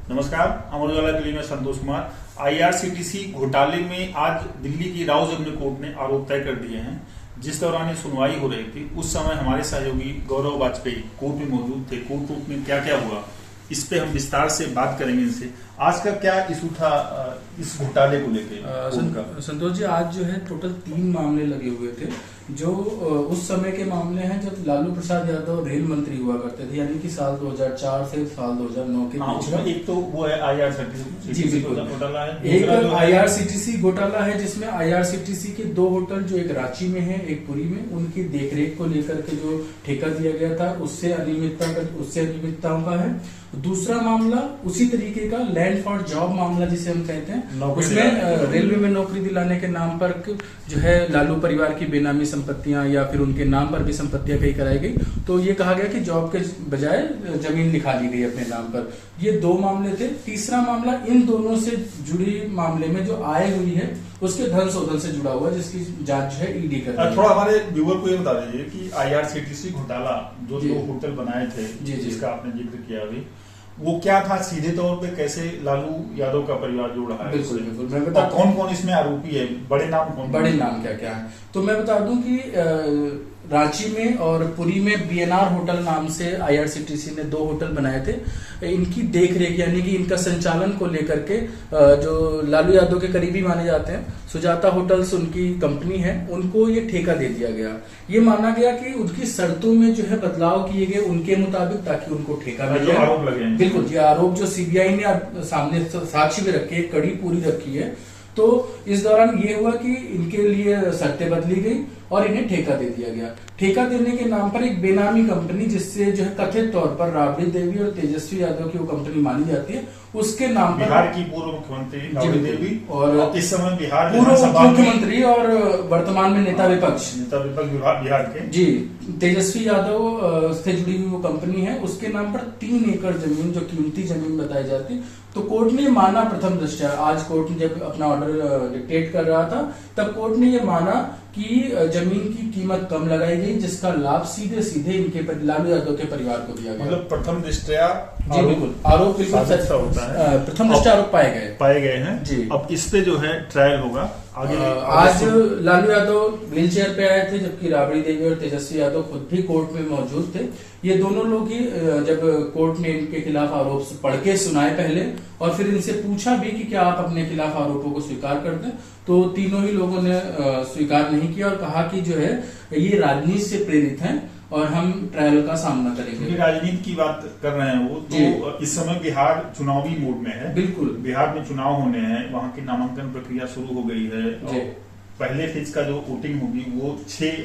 नमस्कार, अमर उजाला के लिए मैं संतोष कुमार। आईआरसीटीसी घोटाले में आज दिल्ली की राव जमनी कोर्ट ने आरोप तय कर दिए हैं। जिस दौरान ये सुनवाई हो रही थी उस समय हमारे सहयोगी गौरव वाजपेयी कोर्ट में मौजूद थे। कोर्ट में क्या क्या हुआ इस पे हम विस्तार से बात करेंगे इनसे। आज का क्या इशू था इस घोटाले को लेकर? संतोष जी, आज जो है टोटल 3 मामले लगे हुए थे जो उस समय के मामले हैं जब लालू प्रसाद यादव रेल मंत्री हुआ करते थे, यानी कि साल 2004 से साल 2009 के बीच में। एक तो वो है आईआरसीटीसी घोटाला है, एक आईआरसीटीसी घोटाला है जिसमें आईआरसीटीसी के 2 होटल जो एक रांची में है एक पुरी में, उनकी देखरेख को लेकर के जो ठेका दिया गया था उससे अनियमितताओं का है। दूसरा मामला उसी तरीके का लैंड फॉर जॉब मामला जिसे हम कहते हैं, उसमें रेलवे में नौकरी दिलाने के नाम पर जो है लालू परिवार की बेनामी संपत्तियां या फिर उनके नाम पर भी संपत्तियां कहीं कराई गई, तो ये कहा गया कि जॉब के बजाय जमीन लिखा ली गई अपने नाम पर। ये 2 मामले थे। तीसरा मामला इन दोनों से जुड़ी मामले में जो आय हुई है उसके धन शोधन से जुड़ा हुआ, जिसकी जांच जो है ईडी कर रही है। थोड़ा हमारे व्यूअर को ये बता दीजिए कि आईआरसीटीसी घोटाला जो 2 होटल बनाए थे जिसका आपने जिक्र किया अभी, वो क्या था सीधे तौर पे, कैसे लालू यादव का परिवार जुड़ रहा है? बिल्कुल बिल्कुल, मैं बता कौन कौन इसमें आरोपी है, बड़े नाम क्या क्या है। तो मैं बता दूं कि रांची में और पुरी में बीएनआर होटल नाम से आईआरसीटीसी ने 2 होटल बनाए थे। इनकी देखरेख यानी कि इनका संचालन को लेकर के जो लालू यादव के करीबी माने जाते हैं सुजाता होटल्स उनकी कंपनी है, उनको ये ठेका दे दिया गया। ये माना गया कि उनकी शर्तों में जो है बदलाव किए गए उनके मुताबिक, ताकि उनको ठेका मिल जाए। आरोप लगे हैं। बिल्कुल, ये आरोप जो सीबीआई ने सामने साक्ष्य भी रखे, कड़ी पूरी रखी है। तो इस दौरान ये हुआ कि इनके लिए शर्तें बदली गई और इन्हें ठेका दे दिया गया। ठेका देने के नाम पर एक बेनामी कंपनी, जिससे जो है कथित तौर पर राबड़ी देवी और तेजस्वी यादव की वो कंपनी मानी जाती है, उसके नाम पर बिहार की पूर्व मुख्यमंत्री राबड़ी देवी और इस समय बिहार पूर्व मुख्यमंत्री और वर्तमान में नेता विपक्ष बिहार के जी तेजस्वी यादव से जुड़ी हुई वो कंपनी है। उसके नाम पर 3 एकड़ जमीन जो कीमती जमीन बताई जाती, तो कोर्ट ने माना प्रथम दृष्टया, आज कोर्ट ने जब अपना ऑर्डर डिक्टेट कर रहा था तब कोर्ट ने ये माना कि जमीन की कीमत कम लगाई गई, जिसका लाभ सीधे इनके लालू यादव के परिवार को दिया गया। मतलब प्रथम दृष्टया आरोप बिल्कुल सच होता है। प्रथम दृष्टया आरोप पाए गए हैं जी। अब इस पे जो है ट्रायल होगा आगे। आज लालू यादव व्हील चेयर पे आए थे, जबकि राबड़ी देवी और तेजस्वी यादव खुद भी कोर्ट में मौजूद थे। ये दोनों लोग ही जब कोर्ट ने इनके खिलाफ आरोप पढ़ के सुनाए पहले और फिर इनसे पूछा भी कि क्या आप अपने खिलाफ आरोपों को स्वीकार करते हैं, तो तीनों ही लोगों ने स्वीकार नहीं किया और कहा कि जो है ये राजनीति से प्रेरित हैं और हम ट्रायल का सामना करेंगे। राजनीति की बात कर रहे हैं वो, तो इस समय बिहार चुनावी मोड में है। बिल्कुल, बिहार में चुनाव होने हैं, वहाँ की नामांकन प्रक्रिया शुरू हो गई है। पहले फेज का जो वोटिंग होगी वो 6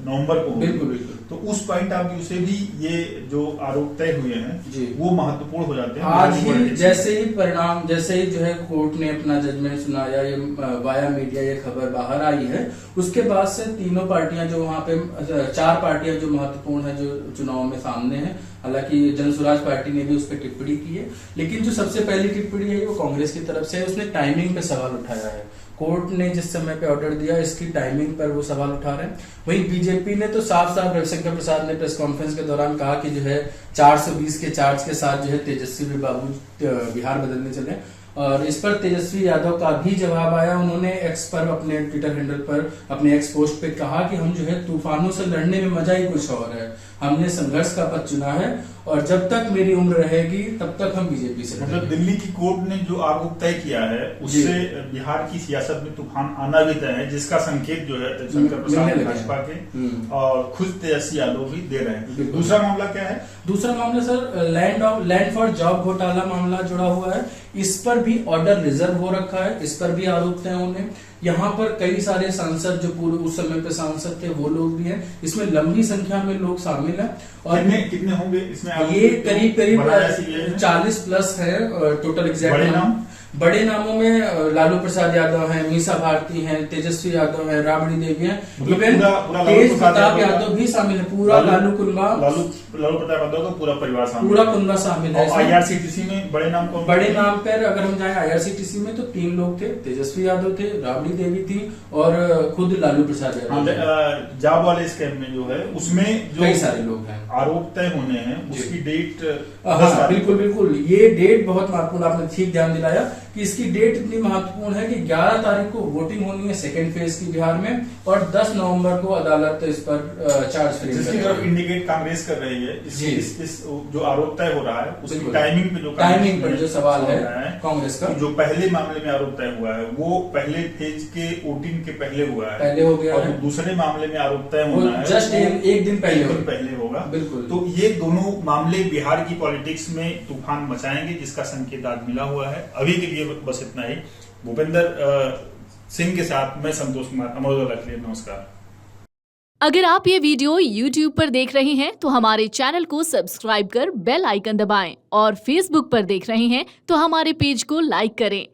नवंबर को होगी। बिल्कुल। तो उस पॉइंट ऑफ व्यू से भी ये जो आरोप तय हुए हैं वो महत्वपूर्ण हो जाते हैं। आज ही जैसे ही जो है कोर्ट ने अपना जजमेंट सुनाया, ये वाया मीडिया ये खबर बाहर आई है, उसके बाद से तीनों पार्टियां जो वहां पे 4 पार्टियां जो महत्वपूर्ण है जो चुनाव में सामने है, हालांकि जनसुराज पार्टी ने भी उस पर टिप्पणी की है, लेकिन जो सबसे पहली टिप्पणी है वो कांग्रेस की तरफ से है। उसने टाइमिंग पे सवाल उठाया है। कोर्ट ने जिस समय पे ऑर्डर दिया इसकी टाइमिंग पर वो सवाल उठा रहे हैं। वहीं बीजेपी ने तो साफ रविशंकर प्रसाद ने प्रेस कॉन्फ्रेंस के दौरान कहा कि जो है 420 के चार्ज के साथ जो है तेजस्वी बाबू बिहार बदलने चले, और इस पर तेजस्वी यादव का भी जवाब आया। उन्होंने एक्स पर अपने ट्विटर हैंडल पर अपने एक्स पोस्ट पे कहा कि हम जो है तूफानों से लड़ने में मजा ही कुछ और है, हमने संघर्ष का पथ चुना है और जब तक मेरी उम्र रहेगी तब तक हम बीजेपी से मतलब दिल्ली की कोर्ट ने जो आरोप तय किया है उससे बिहार की सियासत में तूफान आना भी तय है, जिसका संकेत जो है शंकर प्रसाद भाजपा के और खुद तेजस्वी यादव भी दे रहे हैं। दूसरा मामला क्या है? दूसरा मामला सर लैंड फॉर जॉब घोटाला मामला जुड़ा हुआ है। इस पर भी ऑर्डर रिजर्व हो रखा है, इस पर भी आरोप तय होने। यहाँ पर कई सारे सांसद जो पूरे उस समय पे सांसद थे वो लोग भी हैं, इसमें लंबी संख्या में लोग शामिल हैं। और कितने होंगे इसमें? ये करीब 40+ है टोटल एग्जैक्ट नाम। बड़े नामों में लालू प्रसाद यादव हैं, मीसा भारती हैं, तेजस्वी यादव हैं, राबड़ी देवी हैं, इवन तेज प्रताप यादव भी शामिल है। पूरा लालू प्रताप यादव का पूरा परिवार शामिल, पूरा कुनबा शामिल है। आईआरसीटीसी में बड़े नाम कौन? बड़े नाम पर अगर हम जाए आईआरसीटीसी में तो 3 लोग थे, तेजस्वी यादव थे, राबड़ी देवी थी और खुद लालू प्रसाद यादव। जाब वाले स्कैम में जो है उसमें जो कई सारे लोग हैं, आरोप तय होने हैं, उसकी डेट बिल्कुल बिल्कुल, ये डेट बहुत महत्वपूर्ण, आपने ठीक ध्यान दिलाया कि इसकी डेट इतनी महत्वपूर्ण है कि 11 तारीख को वोटिंग होनी है सेकेंड फेज की बिहार में, और 10 नवंबर को अदालत इस पर चार्ज फ्रेम जिसकी तरफ इंडिकेट कांग्रेस कर रही है। इस जो आरोप तय हो रहा है उसकी टाइमिंग पे जो सवाल है कांग्रेस का, जो पहले मामले में आरोप तय हुआ है वो पहले फेज के वोटिंग के पहले हुआ है, पहले हो गया और है। दूसरे मामले में आरोप तय होना है जस्ट एक दिन पहले होगा। बिल्कुल। तो ये दोनों मामले बिहार की पॉलिटिक्स में तूफान मचाएंगे, जिसका संकेत आज मिला हुआ है। अभी के लिए बस इतना ही। भूपेंद्र सिंह के साथ मैं संतोष कुमार, अमर उजाला के लिए नमस्कार। अगर आप ये वीडियो YouTube पर देख रहे हैं तो हमारे चैनल को सब्सक्राइब कर बेल आइकन दबाएं, और Facebook पर देख रहे हैं तो हमारे पेज को लाइक करें।